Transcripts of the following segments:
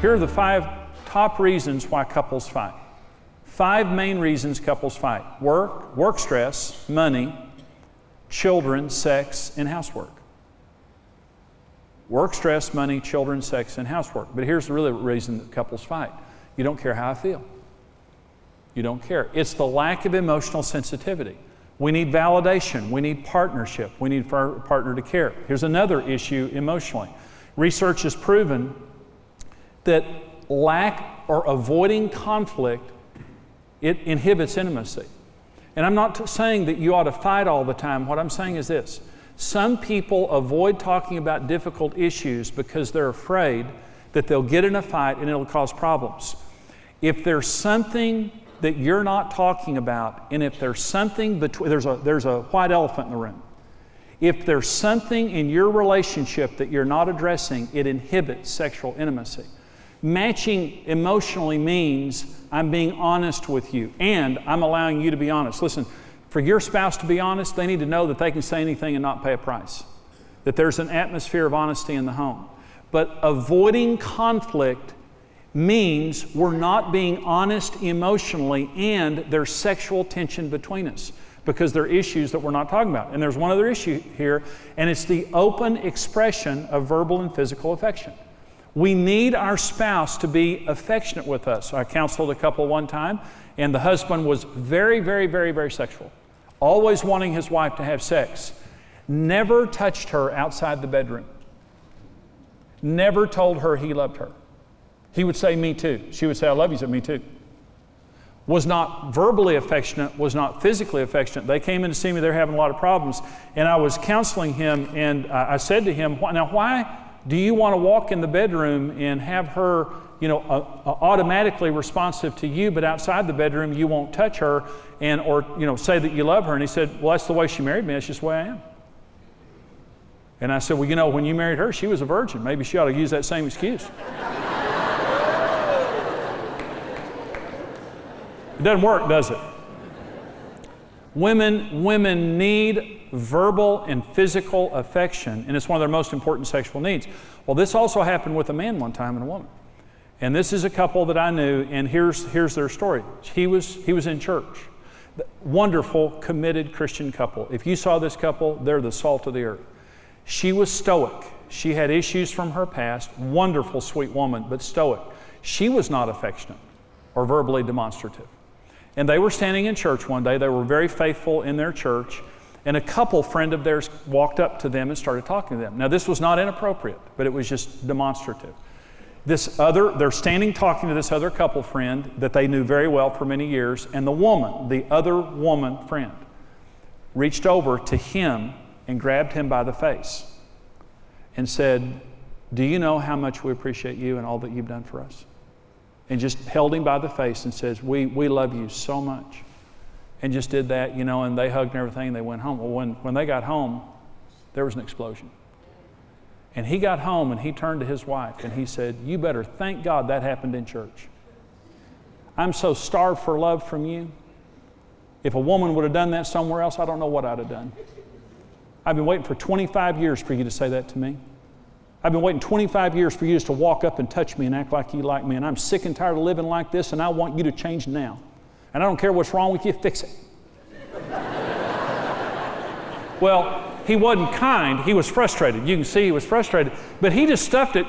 Here are the 5 top reasons why couples fight. 5 main reasons couples fight: work stress, money, children, sex, and housework. Work stress, money, children, sex, and housework. But here's the real reason that couples fight. You don't care how I feel. You don't care. It's the lack of emotional sensitivity. We need validation. We need partnership. We need for our partner to care. Here's another issue emotionally. Research has proven that lack or avoiding conflict, it inhibits intimacy. And I'm not saying that you ought to fight all the time. What I'm saying is this: some people avoid talking about difficult issues because they're afraid that they'll get in a fight and it'll cause problems. If there's something that you're not talking about, and if there's something between, there's a white elephant in the room. If there's something in your relationship that you're not addressing, it inhibits sexual intimacy. Matching emotionally means I'm being honest with you and I'm allowing you to be honest. Listen, for your spouse to be honest, they need to know that they can say anything and not pay a price. That there's an atmosphere of honesty in the home. But avoiding conflict means we're not being honest emotionally and there's sexual tension between us because there are issues that we're not talking about. And there's one other issue here, and it's the open expression of verbal and physical affection. We need our spouse to be affectionate with us. I counseled a couple one time, and the husband was very, very, very, very sexual, always wanting his wife to have sex. Never touched her outside the bedroom. Never told her he loved her. He would say, "Me too." She would say, "I love you." He said, "Me too." Was not verbally affectionate, was not physically affectionate. They came in to see me, they're having a lot of problems, and I was counseling him, and I said to him, "Now why do you want to walk in the bedroom and have her, automatically responsive to you, but outside the bedroom you won't touch her or say that you love her?" And he said, "Well, that's the way she married me. That's just the way I am." And I said, "Well, when you married her, she was a virgin. Maybe she ought to use that same excuse." It doesn't work, does it? Women need verbal and physical affection, and it's one of their most important sexual needs. Well, this also happened with a man one time and a woman. And this is a couple that I knew, and here's their story. He was in church. Wonderful, committed Christian couple. If you saw this couple, they're the salt of the earth. She was stoic. She had issues from her past. Wonderful, sweet woman, but stoic. She was not affectionate or verbally demonstrative. And they were standing in church one day. They were very faithful in their church. And a couple friend of theirs walked up to them and started talking to them. Now, this was not inappropriate, but it was just demonstrative. They're standing talking to this other couple friend that they knew very well for many years. And the other woman friend, reached over to him and grabbed him by the face and said, "Do you know how much we appreciate you and all that you've done for us?" And just held him by the face and says, we love you so much. And just did that, and they hugged and everything, and they went home. Well, when they got home, there was an explosion. And he got home and he turned to his wife and he said, "You better thank God that happened in church. I'm so starved for love from you. If a woman would have done that somewhere else, I don't know what I'd have done. I've been waiting for 25 years for you to say that to me. I've been waiting 25 years for you just to walk up and touch me and act like you like me, and I'm sick and tired of living like this, and I want you to change now. And I don't care what's wrong with you, fix it." Well, he wasn't kind. He was frustrated. You can see he was frustrated. But he just stuffed it.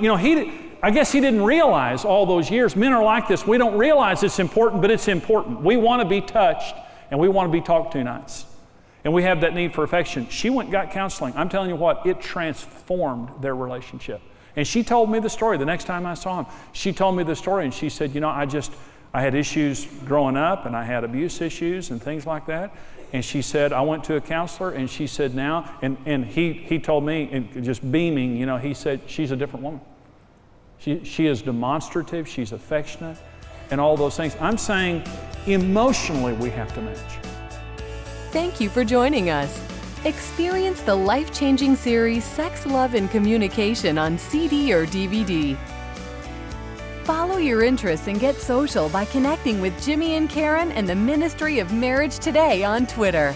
I guess he didn't realize all those years. Men are like this. We don't realize it's important, but it's important. We want to be touched, and we want to be talked to nice. And we have that need for affection. She went and got counseling. I'm telling you what, it transformed their relationship. And she told me the story the next time I saw him. She told me the story, and she said, I had issues growing up, and I had abuse issues and things like that. And she said, I went to a counselor, and she said now, and he told me, and just beaming, he said, she's a different woman. She is demonstrative, she's affectionate, and all those things. I'm saying emotionally we have to match. Thank you for joining us. Experience the life-changing series Sex, Love, and Communication on CD or DVD. Follow your interests and get social by connecting with Jimmy and Karen and the Ministry of Marriage Today on Twitter.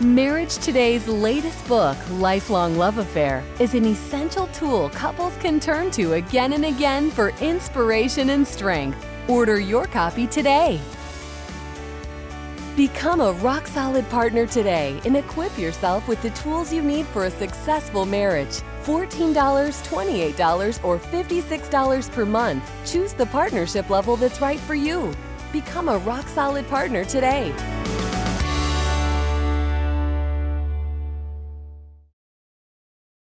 Marriage Today's latest book, Lifelong Love Affair, is an essential tool couples can turn to again and again for inspiration and strength. Order your copy today. Become a rock-solid partner today and equip yourself with the tools you need for a successful marriage. $14, $28, or $56 per month. Choose the partnership level that's right for you. Become a rock-solid partner today.